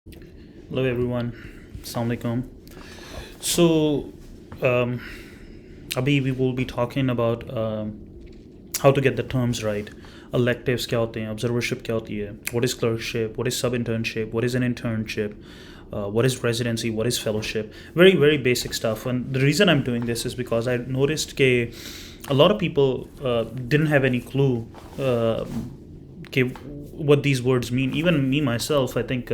Hello everyone, Assalamu alaikum. So, um, Abhi, we will be talking about how to get the terms right. Electives क्या होते हैं, observership क्या होती है, what is clerkship, what is sub-internship, what is an internship, what is residency, what is fellowship. Very, very basic stuff. And the reason I'm doing this is because I noticed that a lot of people didn't have any clue uh, what these words mean. Even me myself, I think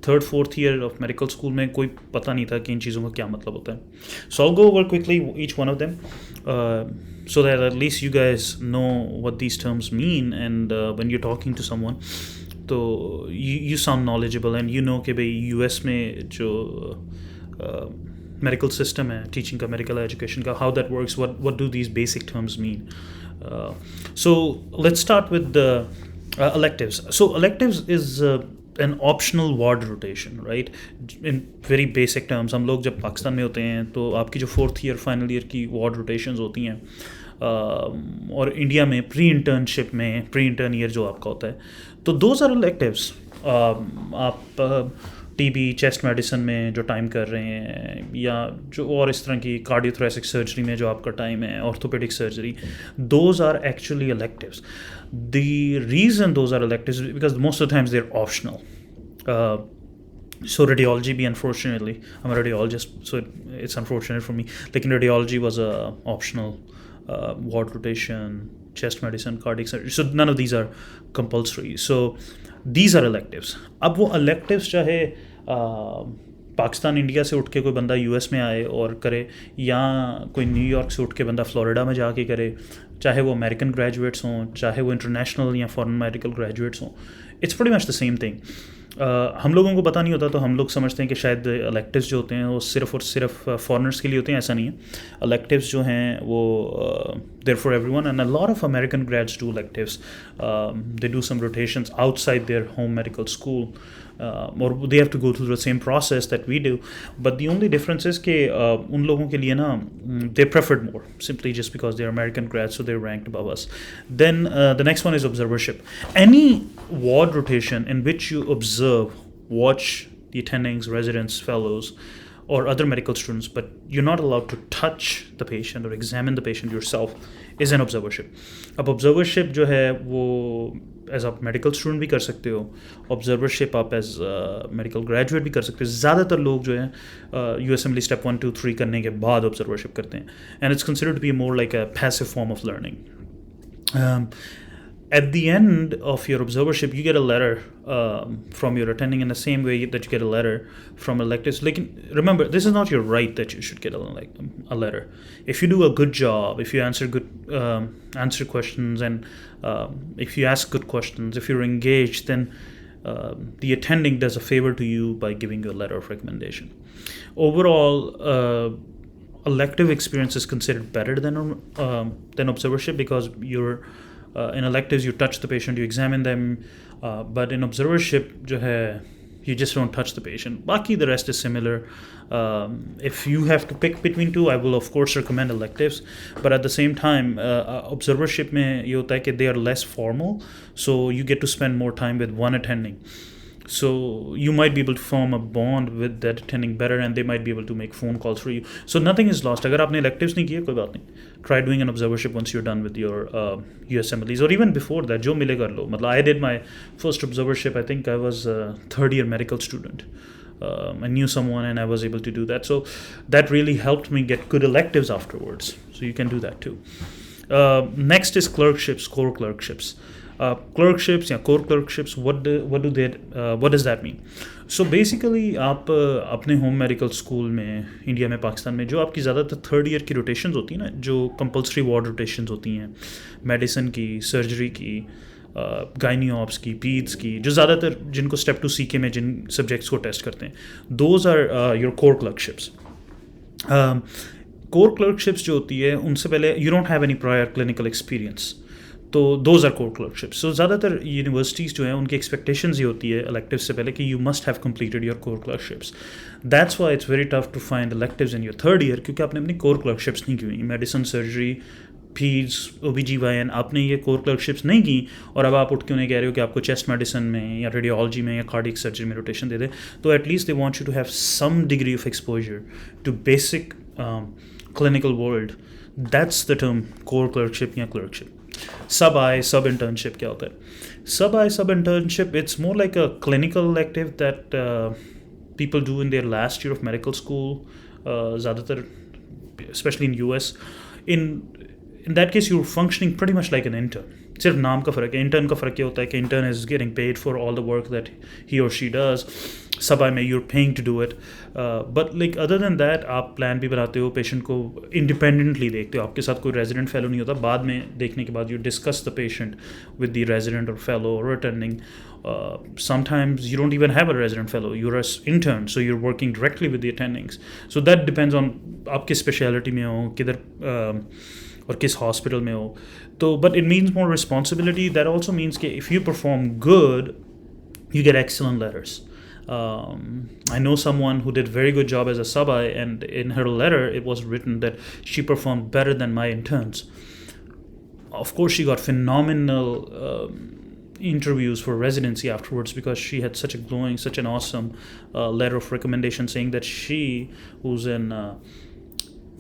third fourth year of medical school में कोई पता नहीं था कि इन चीज़ों का क्या मतलब होता है. So I go over quickly each one of them so that at least you guys know what these terms mean, and when you're talking to someone, तो you sound knowledgeable and you know कि भाई US में जो medical system है teaching का, medical education का, how that works, what do these basic terms mean. So let's start with the electives. So electives is an optional ward rotation, right? In very basic terms, हम लोग जब पाकिस्तान में होते हैं तो आपकी जो फोर्थ ईयर फाइनल ईयर की वार्ड रोटेशंस होती हैं, और इंडिया में प्री इंटर्नशिप में प्री इंटर्न ईयर जो आपका होता है, तो दोज आर इलेक्टिव्स. आप टीबी चेस्ट मेडिसिन में जो टाइम कर रहे हैं, या जो और इस तरह की कार्डियोथोरेसिक सर्जरी में जो आपका टाइम है, orthopaedic surgery, those are actually electives. The reason those are electives is because most of the times they're optional. So radiology भी, unfortunately, I'm a radiologist, so it's unfortunate for me, लेकिन radiology was a optional ward rotation, chest medicine, cardiac surgery, so none of these are compulsory. So these are electives. अब वो electives चाहे Pakistan India से उठ के कोई बंदा US में आए और करे, या कोई न्यूयॉर्क से उठ के बंदा फ्लोरिडा में जाके करे, चाहे वो अमेरिकन ग्रेजुएट्स हों, चाहे वो इंटरनेशनल या फॉरेन मेडिकल ग्रेजुएट्स हों, it's pretty much the same thing. हम लोगों को पता नहीं होता, तो हम लोग समझते हैं कि शायद electives जो होते हैं वो सिर्फ और सिर्फ फॉरनर्स के लिए होते हैं. ऐसा नहीं है. electives जो हैं वो there for everyone, and a lot of American grads do electives. They do some rotations outside their home medical school, or they have to go through the same process that we do. But the only difference is कि उन लोगों के लिए ना, they preferred more simply just because they're American grads, so they're ranked above us. Then the next one is observership. Any ward rotation in which you observe, watch the attendings, residents, fellows, or other medical students, but you're not allowed to touch the patient or examine the patient yourself, is an observership. अब observership जो है वो as आप medical student भी कर सकते हो, observership आप एज मेडिकल ग्रेजुएट भी कर सकते हो. ज़्यादातर लोग जो हैं यू असेंबली स्टेप 1 2 3 करने के बाद ऑब्जर्वरशिप करते हैं, and it's considered to be more like a passive form of learning. At the end of your observership, you get a letter from your attending, in the same way that you get a letter from electives. Like, remember, this is not your right that you should get a letter. If you do a good job, if you answer questions, and if you ask good questions, if you're engaged, then the attending does a favor to you by giving you a letter of recommendation. Overall, elective experience is considered better than observership, because you're in electives you touch the patient, you examine them, but in observership जो है you just don't touch the patient. Baki, the rest is similar. If you have to pick between two, I will of course recommend electives, but at the same time observership में ये होता है कि they are less formal, so you get to spend more time with one attending. So you might be able to form a bond with that attending better, and they might be able to make phone calls for you. So nothing is lost. अगर आपने electives नहीं किए, कोई बात नहीं. Try doing an observership once you're done with your USMLEs, or even before that. जो मिले कर लो. मतलब I did my first observership, I think I was a third year medical student. I knew someone and I was able to do that. So that really helped me get good electives afterwards. So you can do that too. Next is clerkships, core clerkships. Clerkships या core clerkships, what does that mean? So basically आप अपने home medical school में India में, पाकिस्तान में, जो आपकी ज़्यादातर third year की रोटेशंस होती हैं ना, जो कंपल्सरी वार्ड रोटेशंस होती हैं, मेडिसिन की, सर्जरी की, गायनी ऑप्स की, पीड्स की, जो ज़्यादातर जिनको स्टेप 2 CK में जिन सब्जेक्ट्स को टेस्ट करते हैं, those are your core clerkships. Core clerkships जो होती है, उनसे पहले you don't have any prior clinical experience, तो those are core clerkships. So ज़्यादातर यूनिवर्सिटीज़ जो हैं उनकी एक्सपेक्टेशंस ये होती है electives से पहले कि you must have completed your core clerkships. That's why it's very tough to find electives in your third year, क्योंकि आपने अपनी कोर क्लर्कशिप्स नहीं की हुई. मेडिसिन, सर्जरी, पीज OBGYN आपने ये कोर क्लर्कशिप्स नहीं की और अब आप उठ के उन्हें कह रहे हो कि आपको चेस्ट मेडिसिन में या रेडियोलॉजी में या कार्डियक सर्जरी में रोटेशन दे दे, तो at least they want you to have some degree of exposure to basic clinical world. That's the term core clerkship या क्लर्कशिप. सब इंटर्नशिप क्या होता है? सब internship, it's more like a clinical elective that people do in their last year of medical school, ज़्यादातर especially in US. In that case you're functioning pretty much like an intern. सिर्फ नाम का फ़र्क है. इंटर्न का फ़र्क ये होता है कि intern is getting paid for all the work that he और शी डज. सभा में you're paying to do it, but like other than that आप प्लान भी बनाते हो, पेशेंट को इंडिपेंडेंटली देखते हो. आपके साथ कोई रेजिडेंट फेलो नहीं होता. बाद में देखने के बाद you discuss the patient with the resident और फेलो और attending. Sometimes you don't even have a resident fellow, you're an intern, so you're working directly with the attendings. So that depends on आपके specialty में हो, किधर और किस hospital में हो. तो but it means more responsibility. That also means कि if you perform good, you get excellent letters. I know someone who did very good job as a sub-I, and in her letter it was written that she performed better than my interns. Of course she got phenomenal interviews for residency afterwards because she had such an awesome letter of recommendation saying that she, who's an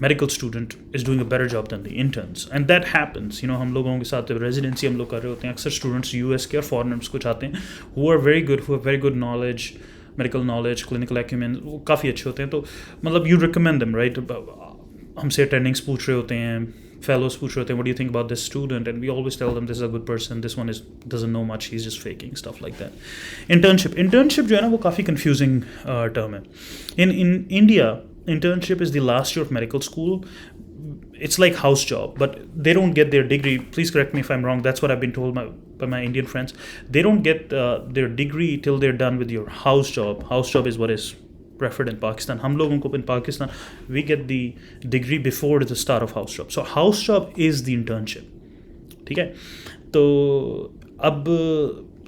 medical student, is doing a better job than the interns. And that happens, हम लोगों के साथ residency हम लोग कर रहे होते हैं, अक्सर students US के और foreigners कुछ आते हैं who are very good, who have very good knowledge, medical knowledge, clinical acumen, वो काफ़ी अच्छे होते हैं. तो मतलब you recommend them, right? हमसे attendings पूछ रहे होते हैं, fellows पूछ रहे होते हैं, what do you think about this student? And we always tell them this is a good person, this one doesn't know much, he's just faking, stuff like that. Internship जो है ना वो काफ़ी confusing term है. In India, internship is the last year of medical school. It's like house job, but they don't get their degree. Please correct me if I'm wrong. That's what I've been told by my Indian friends. They don't get their degree till they're done with your house job. House job is what is preferred in Pakistan. हम लोगों को in Pakistan, we get the degree before the start of house job. So house job is the internship. ठीक है? तो अब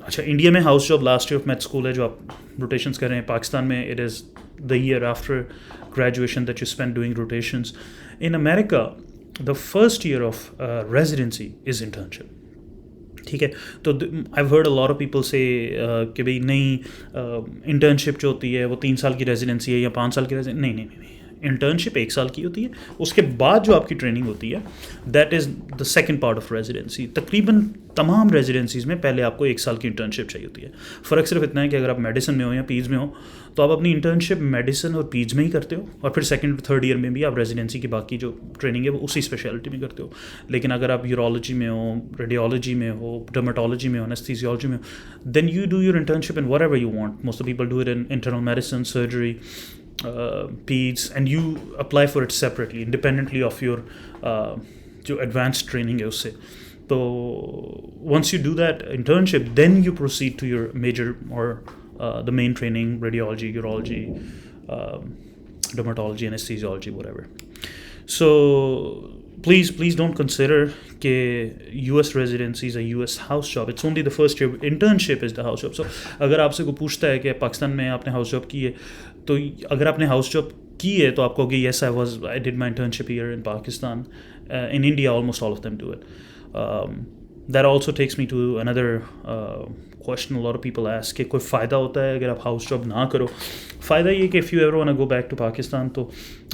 अच्छा, India में house job last year of med school है जो आप रोटेशंस कर रहे हैं. पाकिस्तान में it is the year after graduation that you spend doing rotations. In America, the first year of residency is internship. ठीक है? तो I've heard a lot of people say कि भाई नहीं, internship जो होती है वो 3 साल की रेजिडेंसी है या 5 साल की रेजिडेंसी. नहीं, इंटर्नशिप 1 साल की होती है. उसके बाद जो आपकी ट्रेनिंग होती है that is the second part of residency. तकरीबन तमाम रेजिडेंसीज़ में पहले आपको 1 साल की इंटर्नशिप चाहिए होती है. फ़र्क सिर्फ इतना है कि अगर आप मेडिसिन में हो या पीज में हो तो आप अपनी इंटर्नशिप मेडिसिन और पीज में ही करते हो, और फिर सेकंड और थर्ड ईयर में भी आप रेजिडेंसी की बाकी जो ट्रेनिंग है वो उसी स्पेशलिटी में करते हो. लेकिन अगर आप यूरोलॉजी में हो, रेडियोलॉजी में हो, डर्मेटोलॉजी में हो, एनेस्थीसियोलॉजी में हो, then you do your internship in whatever you want. Most of people do it in internal medicine, surgery, peds, and you apply for it separately, independently of your जो advanced training है उससे. तो once you do that internship, then you proceed to your major or the main training, radiology, urology, dermatology, anesthesiology, whatever. So please don't consider कि US residency is a US house job. It's only the first year. Internship is the house job. So अगर आपसे कोई पूछता है कि पाकिस्तान में आपने house job की है, तो अगर आपने हाउस जॉब की है तो आपको कहोगे yes, I did my internship here in Pakistan. In India, almost all of them do it. That also takes me to another question a lot of people ask कि कोई फ़ायदा होता है अगर आप हाउस जॉब ना करो. फ़ायदा ये कि if you ever want to go back to Pakistan, तो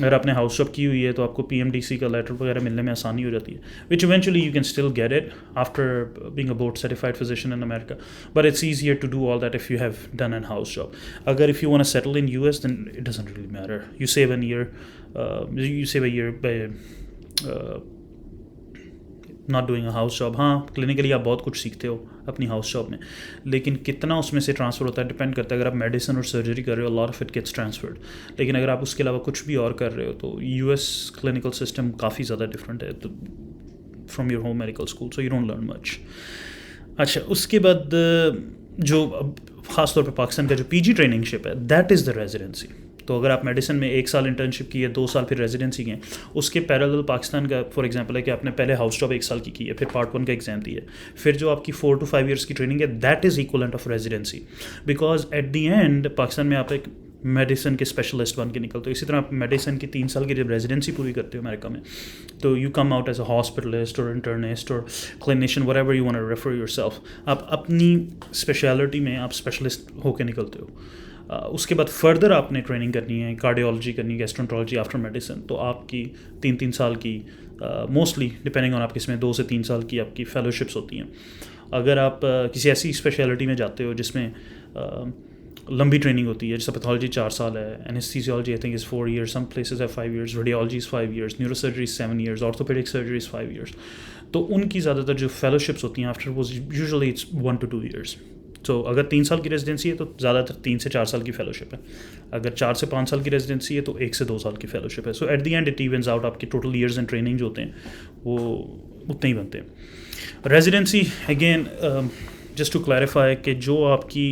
अगर आपने हाउस जॉब की हुई है तो आपको PMDC का लेटर वगैरह मिलने में आसानी हो जाती है, which eventually you can still get it after being a board certified physician in America. But it's easier to do all that if you have done an house job. अगर if you want to settle in US, then it doesn't really matter. You save a year by not doing a house job. हाँ, clinically आप बहुत कुछ सीखते हो अपनी house job में, लेकिन कितना उसमें से ट्रांसफ़र होता है डिपेंड करता है. अगर आप मेडिसिन और सर्जरी कर रहे हो, lot of it gets transferred. लेकिन अगर आप उसके अलावा कुछ भी और कर रहे हो तो US क्लिनिकल सिस्टम काफ़ी ज़्यादा डिफरेंट है from your home medical school, so you don't learn much. अच्छा, उसके बाद जो ख़ासतौर पर पाकिस्तान का जो PG ट्रेनिंगशिप है, दैट इज़ द रेजिडेंसी. तो अगर आप मेडिसिन में 1 साल इंटर्नशिप की है, 2 साल फिर रेजिडेंसी की है, उसके पैरेलल पाकिस्तान का फॉर एग्जांपल है कि आपने पहले हाउस जॉब 1 साल की है, फिर पार्ट 1 का एग्जाम दी है, फिर जो आपकी 4 to 5 ईयर्स की ट्रेनिंग है, that is equivalent of residency. Because at the and Pakistan में आप एक मेडिसिन के स्पेशलिस्ट बन के निकलते हो। इसी तरह आप मेडिसिन की 3 साल की जब रेजिडेंसी पूरी करते हो अमेरिका में, तो you come out as a hospitalist और इंटर्निस्ट और clinician, whatever you want to refer yourself. आप अपनी स्पेशलिटी में आप स्पेशलिस्ट होकर निकलते हो। उसके बाद फर्दर आपने ट्रेनिंग करनी है, कार्डियोलॉजी करनी है, गैस्ट्रोएंटरोलॉजी आफ्टर मेडिसिन, तो आपकी 3-3 साल की मोस्टली डिपेंडिंग ऑन आप किसमें 2 से 3 साल की आपकी फेलोशिप्स होती हैं। अगर आप किसी ऐसी स्पेशलिटी में जाते हो जिसमें लंबी ट्रेनिंग होती है, जैसे पैथोलॉजी 4 साल है, anesthesiology I think is 4 years, some places है 5 years, radiology is 5 years, neurosurgery 7 years, orthopedic surgery is 5 years। तो उनकी ज़्यादातर जो फेलोशिप्स होती हैं आफ्टर वो यूजुअली इट्स 1 to 2 years। तो अगर 3 साल की रेजिडेंसी है तो ज़्यादातर 3 से 4 साल की फेलोशिप है। अगर 4 से 5 साल की रेजिडेंसी है तो 1 से 2 साल की फेलोशिप है। So at the end it evens out, आपके टोटल ईयर्स एंड ट्रेनिंग जो होते हैं वो उतने ही बनते हैं। Residency again just to clarify कि जो आपकी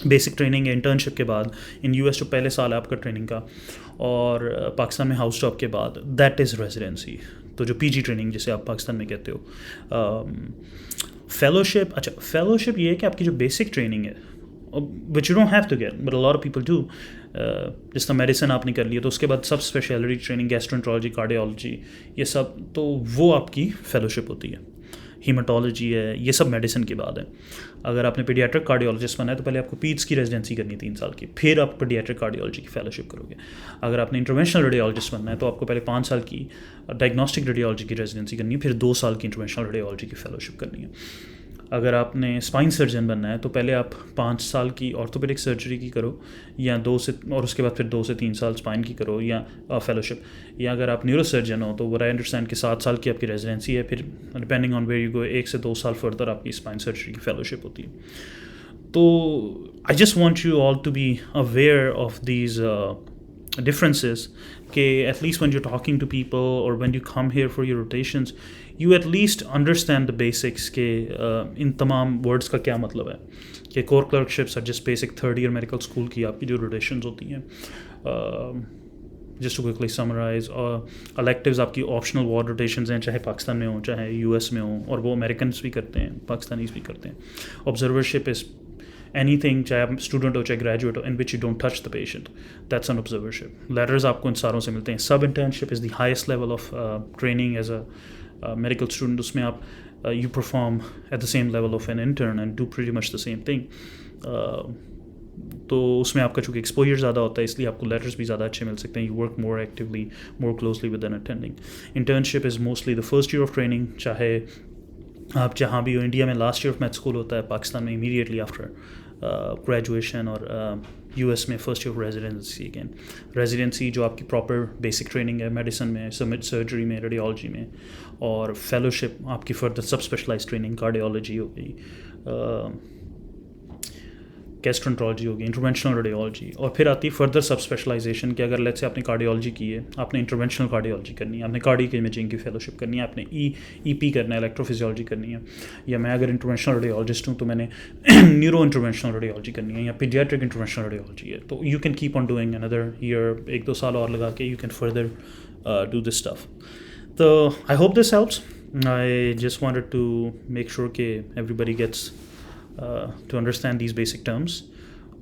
बेसिक ट्रेनिंग है इंटर्नशिप के बाद, इन यूएस जो पहले साल है आपका ट्रेनिंग का, और पाकिस्तान में हाउस जॉब के बाद, दैट इज़ रेजिडेंसी। तो जो पीजी ट्रेनिंग जिसे आप पाकिस्तान में कहते हो, फेलोशिप, अच्छा फेलोशिप ये है कि आपकी जो बेसिक ट्रेनिंग है which you don't have to get but a lot of people do, जिस तरह मेडिसिन आपने कर लिया तो उसके बाद सब स्पेशलिटी ट्रेनिंग, गैस्ट्रोएंटरोलॉजी, कार्डियोलॉजी, ये सब, तो वो आपकी फेलोशिप होती है। हीमाटोलॉजी है, ये सब मेडिसिन के बाद है। अगर आपने पीडियाट्रिक कार्डियोलॉजिस्ट बनना है तो पहले आपको पीड्स की रेजिडेंसी करनी है 3 साल की, फिर आप पीडियाट्रिक कार्डियोलॉजी की फेलोशिप करोगे। अगर आपने इंटरवेंशनल रेडियोलॉजिस्ट बनना है तो आपको पहले 5 साल की डायग्नोस्टिक रेडियोलॉजी की रेजिडेंसी करनी है, फिर 2 साल की इंटरवेंशनल रेडियोलॉजी की फेलोशिप करनी है। अगर आपने स्पाइन सर्जन बनना है तो पहले आप 5 साल की ऑर्थोपेडिक सर्जरी की करो, या 2 से, और उसके बाद फिर 2 से 3 साल स्पाइन की करो या फेलोशिप। या अगर आप न्यूरो सर्जन हो तो वो आई अंडरस्टैंड कि 7 साल की आपकी रेजिडेंसी है, फिर depending on where you go 1 से 2 साल फर्दर आपकी स्पाइन सर्जरी की फेलोशिप होती है। तो I just want you all to be aware of these differences कि at least when you're talking to people or when you come here for your rotations, you at least understand the basics के इन तमाम words का क्या मतलब है। कि core clerkships are just basic third year medical school की आपकी जो rotations होती हैं, just to quickly summarize, electives आपकी optional ward rotations हैं, चाहे पाकिस्तान में हो चाहे US में हो, और वो अमेरिकन्स भी करते हैं, पाकिस्तानीज भी करते हैं। Observership is anything, चाहे आप स्टूडेंट हो चाहे ग्रेजुएट हो, in which you don't touch the patient, that's an observership. Letters आपको इन सारों से मिलते हैं। सब internship is the highest level of training as a medical student. उसमें आप you perform at the same level of an intern and do pretty much the same thing. तो उसमें आपका चूँकि एक्सपोजर ज़्यादा होता है इसलिए आपको लेटर्स भी ज़्यादा अच्छे मिल सकते हैं। You work more actively, more closely with an attending. Internship is mostly the first year of training, चाहे आप जहाँ भी हो। इंडिया में last year of med school होता है, पाकिस्तान में इमीडिएटली आफ्टर ग्रेजुएशन, और यूएस में first year of residency. Again residency जो आपकी प्रॉपर बेसिक ट्रेनिंग है मेडिसिन में, सर्जरी में, रेडियोलॉजी में, और फेलोशिप आपकी फर्दर सब स्पेशलाइज ट्रेनिंग, कार्डियोलॉजी हो गई, गैस्ट्रोएंटरोलॉजी होगी, इंटरवेंशनल रेडियोलॉजी, और फिर आती है फर्दर सब स्पेशलाइजेशन कि अगर लेट्स से आपने कार्डियोलॉजी की है, आपने इंटरवेंशनल कार्डियोलॉजी करनी है, आपने कार्डियक इमेजिंग की फेलोशिप करनी है, आपने ईपी करना है, इलेक्ट्रोफिजियोलॉजी करनी है, या मैं अगर इंटरवेंशनल रेडियोलॉजिस्ट हूँ तो मैंने न्यूरो इंटरवेंशनल रेडियोलॉजी करनी है, या पीडियाट्रिक इंटरवेंशनल रेडियोलॉजी है। तो you can keep on doing another year, 1-2 साल और लगा के you can further do this stuff. तो I hope this helps. I just wanted to make sure कि everybody gets to understand these basic terms,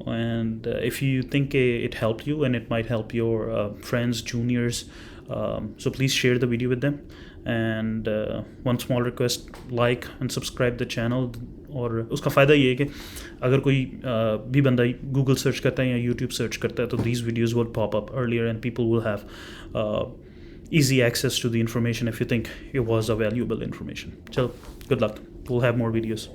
and if you think it helped you and it might help your friends, juniors, so please share the video with them, and one small request, like and subscribe the channel। और उसका फ़ायदा ये है कि अगर कोई भी बंदा गूगल सर्च करता है या यूट्यूब सर्च करता है तो these videos will pop up earlier and people will have easy access to the information if you think it was a valuable information. So good luck, we'll have more videos.